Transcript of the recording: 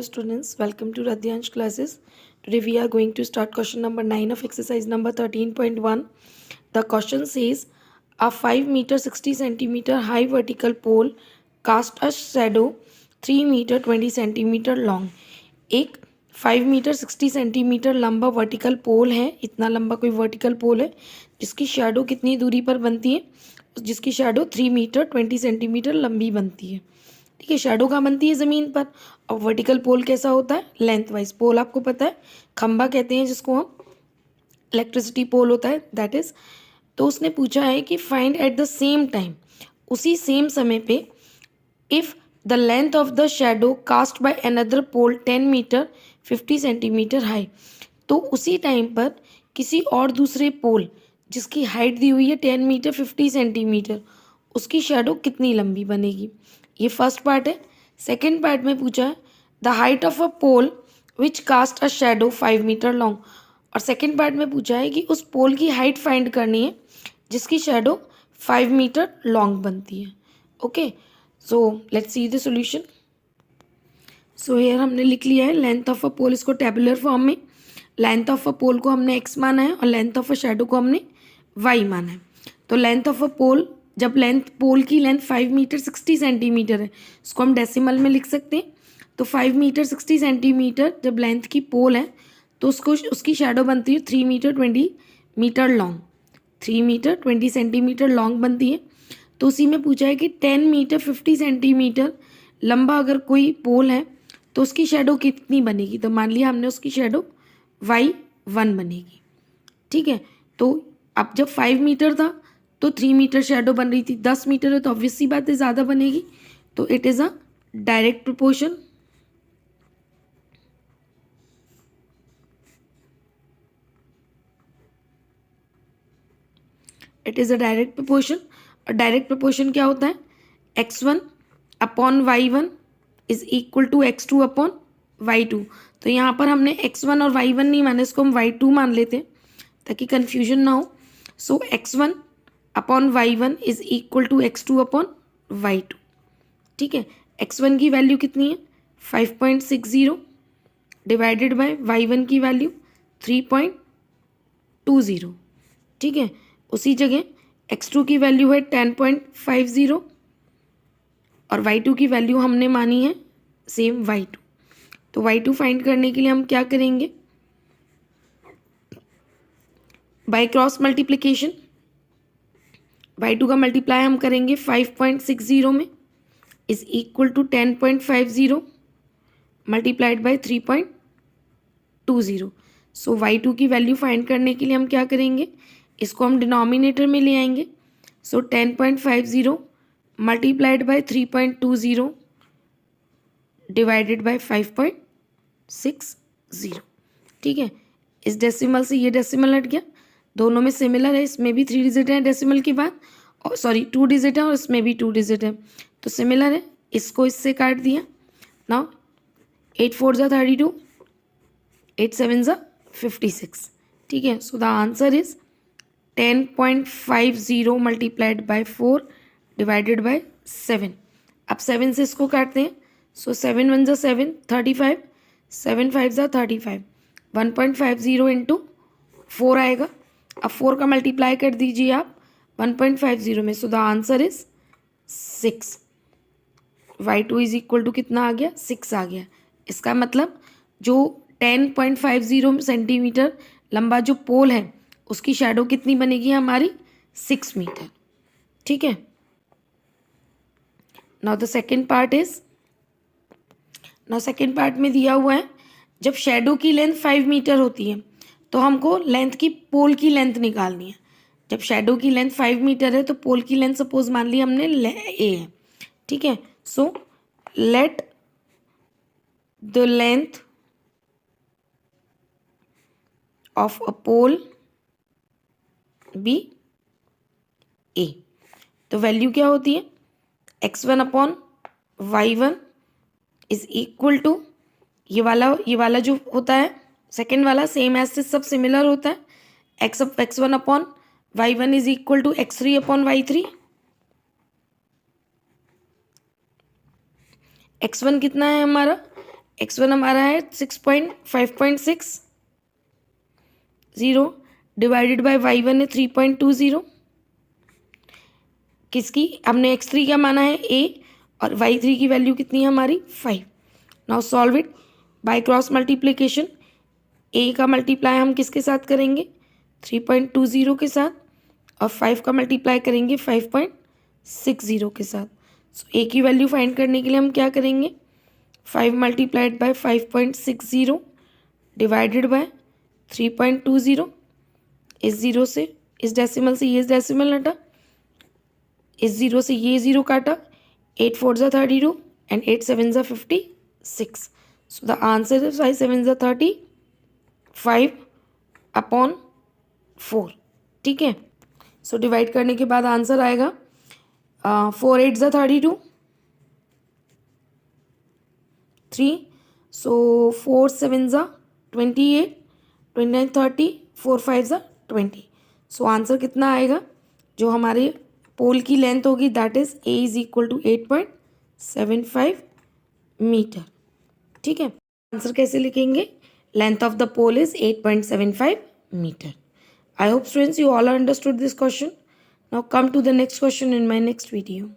Students, welcome to Radhyansh classes. Today we are going to start question number 9 of exercise number 13.1. The question says a 5 meter 60 centimeter high vertical pole cast a shadow 3 meter 20 centimeter long. एक 5 metre 60 centimetre लंबा vertical पोल है, इतना लंबा कोई vertical पोल है जिसकी shadow कितनी दूरी पर बनती है, जिसकी शैडो 3 मीटर 20 सेंटीमीटर लंबी बनती है। ठीक है, शैडो कहाँ बनती है? ज़मीन पर। और वर्टिकल पोल कैसा होता है? Length wise. पोल आपको पता है, खंबा कहते हैं जिसको हम, इलेक्ट्रिसिटी पोल होता है दैट इज। तो उसने पूछा है कि find at the same time, उसी सेम समय पे, if the length of the shadow cast by another pole 10 metre 50 centimetre high. तो उसी टाइम पर किसी और दूसरे पोल जिसकी हाइट दी हुई है 10 मीटर 50 सेंटीमीटर, उसकी शेडो कितनी लंबी बनेगी। ये फर्स्ट पार्ट है। सेकेंड पार्ट में पूछा है the height of a pole which cast a shadow 5 metre long. और सेकेंड पार्ट में पूछा है कि उस पोल की हाइट फाइंड करनी है जिसकी शेडो 5 मीटर लॉन्ग बनती है। Okay, so let's see the solution. So here हमने लिख लिया है लेंथ ऑफ अ पोल, इसको टेबुलर फॉर्म में। लेंथ ऑफ अ पोल को हमने x माना है और लेंथ ऑफ अ शेडो को हमने y माना है। तो लेंथ ऑफ अ पोल, जब पोल की लेंथ 5 मीटर 60 सेंटीमीटर है, उसको हम डेसिमल में लिख सकते हैं। तो 5 मीटर 60 सेंटीमीटर जब लेंथ की पोल है तो उसकी शेडो बनती है 3 metre 20 metre long, 3 metre 20 centimetre long बनती है। तो उसी में पूछा है कि 10 मीटर 50 सेंटीमीटर लंबा अगर कोई पोल है तो उसकी शेडो कितनी बनेगी। तो मान लिया हमने उसकी शेडो y1 बनेगी। ठीक है, तो अब जब 5 मीटर था तो 3 मीटर शेडो बन रही थी, 10 मीटर है तो ऑब्वियस सी बात है ज़्यादा बनेगी। तो it is a direct proportion. It is a direct proportion. और डायरेक्ट प्रोपोर्शन क्या होता है? x1 upon y1 is equal to x2 upon y2। तो यहाँ पर हमने x1 और y1 नहीं माने, इसको हम y2 मान लेते हैं ताकि कन्फ्यूजन ना हो। So x1 upon y1 is equal to x2 upon y2। ठीक है, x1 की वैल्यू कितनी है? 5.60 डिवाइडेड बाय y1 की वैल्यू 3.20। ठीक है, उसी जगह x2 की वैल्यू है 10.50 और y2 की वैल्यू हमने मानी है सेम y2। तो y2 फाइंड करने के लिए हम क्या करेंगे? बाय क्रॉस मल्टीप्लिकेशन y2 का मल्टीप्लाई हम करेंगे 5.60 में, is equal to 10.50 multiplied by 3.20। So y2 की वैल्यू फाइंड करने के लिए हम क्या करेंगे? इसको हम डिनोमिनेटर में ले आएंगे। सो 10.50 मल्टीप्लाइड बाय 3.20 डिवाइडेड बाय 5.60। ठीक है, इस डेसिमल से ये डेसिमल हट गया, दोनों में सिमिलर है। इसमें भी 3 डिजिट है डेसिमल के बाद, और सॉरी 2 डिजिट है और इसमें भी 2 डिजिट है, तो सिमिलर है। इसको इससे काट दिया। नाउ 8 4 ज़ा 32, 8 7 ज़ा 56। ठीक है, सो the answer is 10.50 multiplied bye 4 divided by 7। अब 7 से इसको काटते हैं। सो 7 1 ज़ा 7, 35, 7 5 ज़ा 35, 1.50 इंटू 4 आएगा। अब 4 का मल्टीप्लाई कर दीजिए आप 1.50 में। So the answer is 6। y2 is equal to कितना आ गया? 6 आ गया। इसका मतलब जो 10.50 सेंटीमीटर लंबा जो पोल है उसकी शैडो कितनी बनेगी हमारी? 6 मीटर। ठीक है, now the second part is, now second part में दिया हुआ है जब शैडो की लेंथ 5 मीटर होती है तो हमको लेंथ की, पोल की लेंथ निकालनी है। जब शैडो की लेंथ 5 मीटर है तो पोल की लेंथ सपोज मान ली हमने ए है। ठीक है, so let the length of a pole be A. तो वैल्यू क्या होती है? x1 upon y1 is equal to, ये वाला जो होता है सेकेंड वाला सेम एज सब सिमिलर होता है। x1 upon y1 is equal to x3 upon y3। x1 कितना है हमारा? x1 हमारा है 5.60 डिवाइडेड बाय y1 है 3.20। किसकी हमने x3 क्या माना है a और y3 की वैल्यू कितनी है हमारी 5। Now solve it by cross multiplication. a का मल्टीप्लाई हम किसके साथ करेंगे 3.20 के साथ और 5 का मल्टीप्लाई करेंगे 5.60 के साथ। सो a की वैल्यू फाइंड करने के लिए हम क्या करेंगे 5 मल्टीप्लाइड बाय 5.60 डिवाइडेड बाय 3.20। इस ज़ीरो से इस डेसिमल से ये डेसिमल हटा, इस ज़ीरो से ये ज़ीरो काटा, 8 4 ज़ा 32 एंड 8 7 ज़ा 56। सो द आंसर इज 5 7 ज़ा 35/4। ठीक है। सो डिवाइड करने के बाद आंसर आएगा 4 8 ज़ा 32 3। सो 4 7 ज़ा 28 29 30 4 5 ज़ा 20। सो आंसर कितना आएगा जो हमारे पोल की लेंथ होगी that is a is equal to 8.75 metre. ठीक है। आंसर कैसे लिखेंगे length of the pole is 8.75 metre. I hope students you all understood this question. Now come to the next question in my next video.